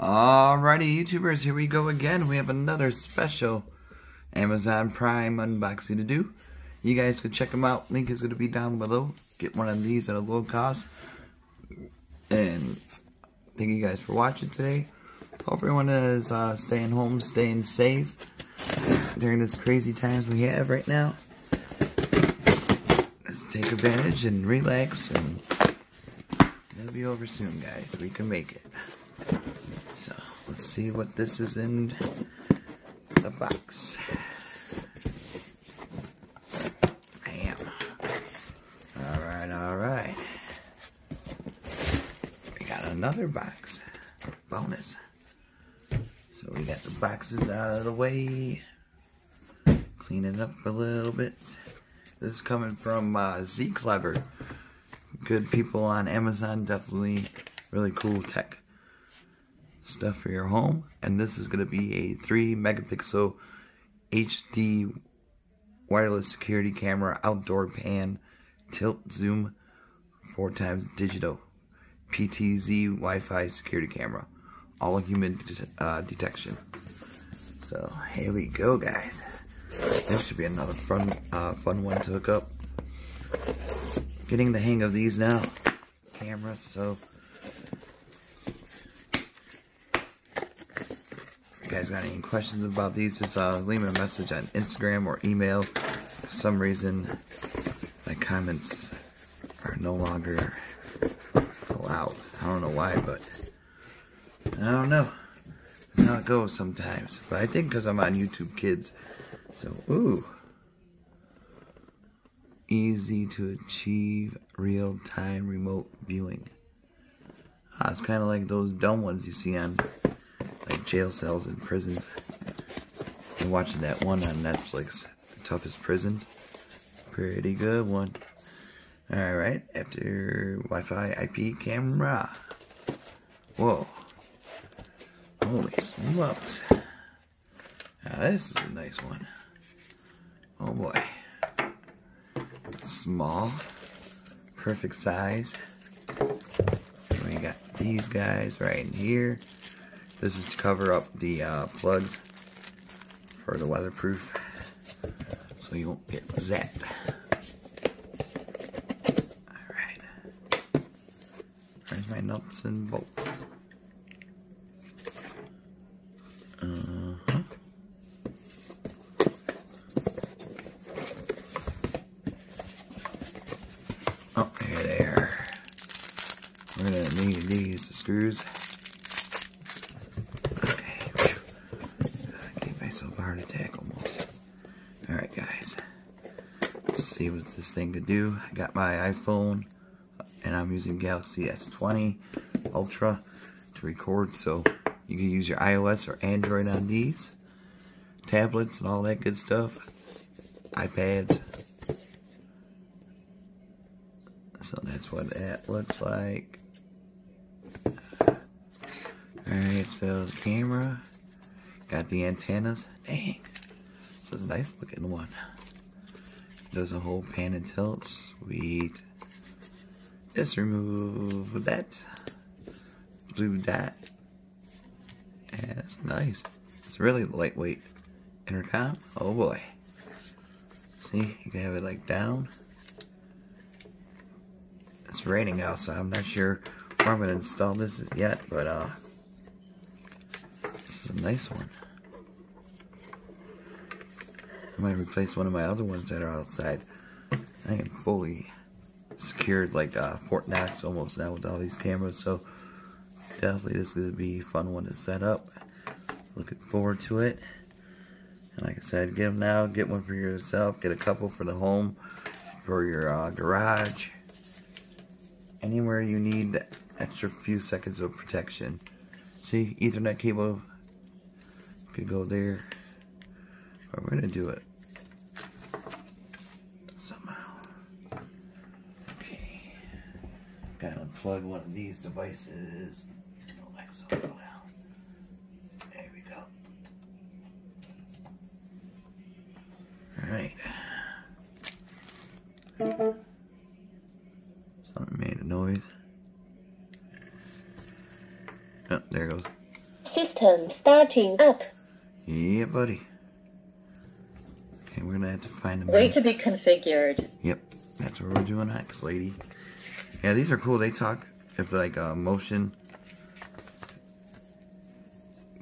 Alrighty, YouTubers, here we go again. We have another special Amazon Prime unboxing to do. You guys can check them out. Link is going to be down below. Get one of these at a low cost. And thank you guys for watching today. Hope everyone is staying home, staying safe during this crazy times we have right now. Let's take advantage and relax, and it'll be over soon, guys. We can make it. So, let's see what this is in the box. Bam. Alright. We got another box. Bonus. So we got the boxes out of the way. Clean it up a little bit. This is coming from ZClever. Good people on Amazon. Definitely really cool tech stuff for your home. And this is going to be a 3 megapixel HD wireless security camera, outdoor pan, tilt zoom, 4x digital, PTZ Wi-Fi security camera, all human detection. So here we go, guys. This should be another fun one to hook up. Getting the hang of these now, cameras. So if you guys got any questions about these, just leave me a message on Instagram or email. For some reason, my comments are no longer allowed. I don't know why, but I don't know. That's how it goes sometimes. But I think because I'm on YouTube Kids. So, ooh. Easy to achieve real-time remote viewing. It's kind of like those dumb ones you see on like jail cells and prisons. I'm watching that one on Netflix, The Toughest Prisons. Pretty good one. Alright, after Wi-Fi IP camera. Whoa. Holy smokes. Now this is a nice one. Oh boy. Small. Perfect size. And we got these guys right in here. This is to cover up the plugs for the weatherproof, so you won't get zapped. Alright. There's my nuts and bolts. Oh, here they are. We're gonna need these screws. Okay. I gave myself a heart attack almost. Alright, guys. Let's see what this thing could do. I got my iPhone, and I'm using Galaxy S20 Ultra to record, so you can use your iOS or Android on these. Tablets and all that good stuff. iPads. So that's what that looks like. Alright, so the camera. Got the antennas. Dang. This is a nice looking one. Does a whole pan and tilt. Sweet. Just remove that blue dot. Yeah, it's nice. It's really lightweight. Intercom. Oh boy. See, you can have it like down. It's raining out, so I'm not sure where I'm going to install this yet, but this is a nice one. I might replace one of my other ones that are outside. I am fully secured like Fort Knox almost now with all these cameras, so definitely this is going to be a fun one to set up. Looking forward to it. And like I said, get them now. Get one for yourself. Get a couple for the home, for your garage. Anywhere you need the extra few seconds of protection. See, Ethernet cable could go there. But we're going to do it somehow. Okay. Got to unplug one of these devices. Alexa, go down. There we go. Alright. Something made a noise. Oh, there it goes. system starting up. Yeah, buddy. Okay, we're gonna have to find a Wait to be configured. Yep, that's what we're doing next, lady. Yeah, these are cool. They talk if like motion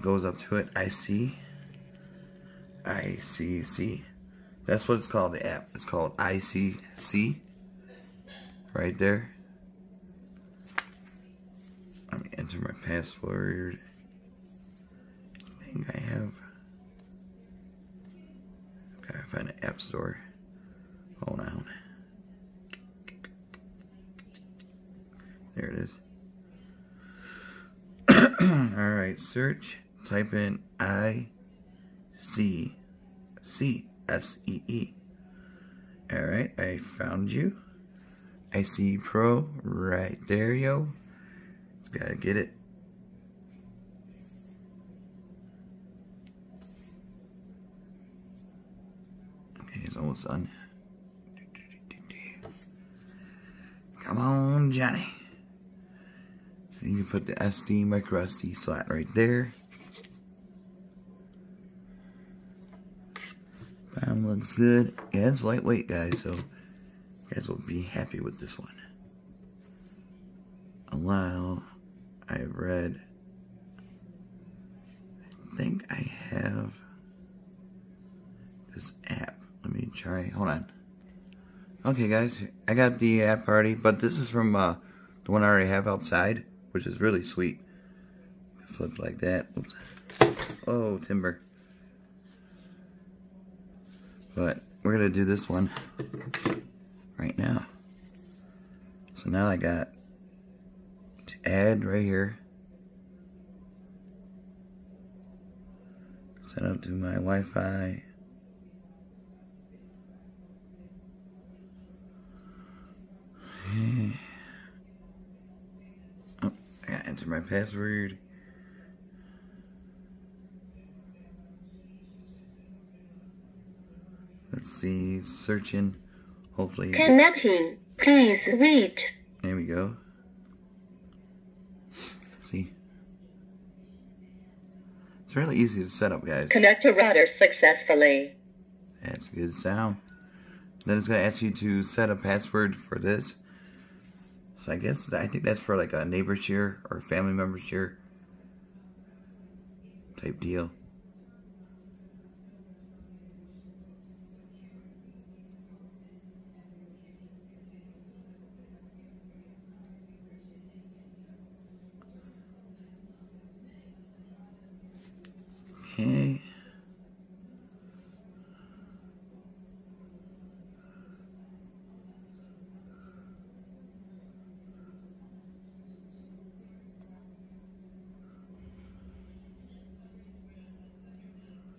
goes up to it. I see. That's what it's called. The app. It's called ICC. Right there. Let me enter my password. I think I have. Gotta find an app store. Hold on. There it is. Alright, search. Type in ICCSEE. Alright, I found you. IC Pro right there, yo. Just gotta get it. Okay, it's almost done. Come on, Johnny. You can put the SD, micro SD slot right there. Bottom looks good. Yeah, it's lightweight, guys, so you guys will be happy with this one. A while I've read, I think I have this app. Let me try. Hold on. Okay, guys, I got the app already, but this is from the one I already have outside, which is really sweet. Flip like that. Oops. Oh, timber. But we're gonna do this one right now. So now I got to add right here. Set up to my Wi-Fi. Oh, I gotta enter my password. Let's see, searching. Hopefully. Connecting. Please wait. There we go. See? It's really easy to set up, guys. Connect to router successfully. That's good sound. Then it's going to ask you to set a password for this. So I think that's for like a neighbor share or family member share type deal. Okay.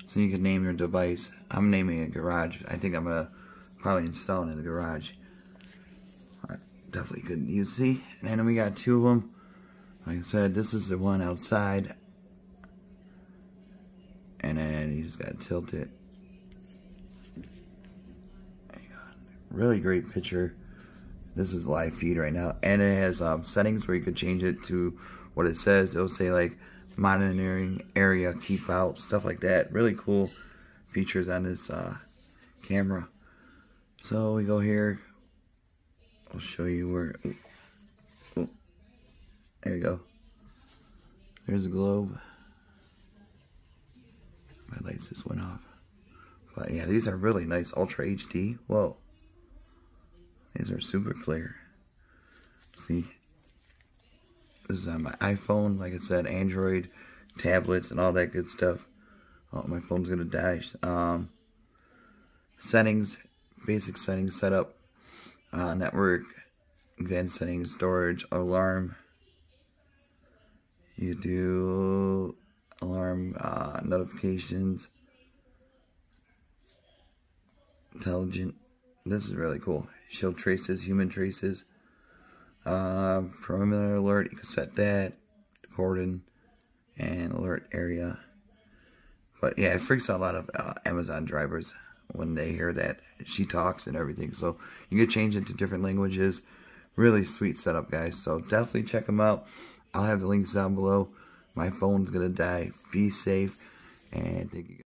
So you can name your device. I'm naming it garage. I think I'm gonna probably install it in the garage. Definitely good use. See, and then we got two of them. Like I said, this is the one outside. And then you just gotta tilt it. There you go. Really great picture. This is live feed right now, and it has settings where you could change it to what it says. It'll say like monitoring area, keep out, stuff like that. Really cool features on this camera. So we go here. I'll show you where. Ooh. There you go. There's a globe. My lights just went off. But yeah, these are really nice. Ultra HD. Whoa. These are super clear. See? This is on my iPhone. Like I said, Android, tablets, and all that good stuff. Oh, my phone's gonna die. Settings. Basic settings setup. Network. Advanced settings. Storage. Alarm. You do alarm, notifications, intelligent. This is really cool. Show traces, human traces, perimeter alert. You can set that, cordon, and alert area. But yeah, it freaks out a lot of Amazon drivers when they hear that she talks and everything. So you can change it to different languages. Really sweet setup, guys. So definitely check them out. I'll have the links down below. My phone's gonna die. Be safe, and thank you.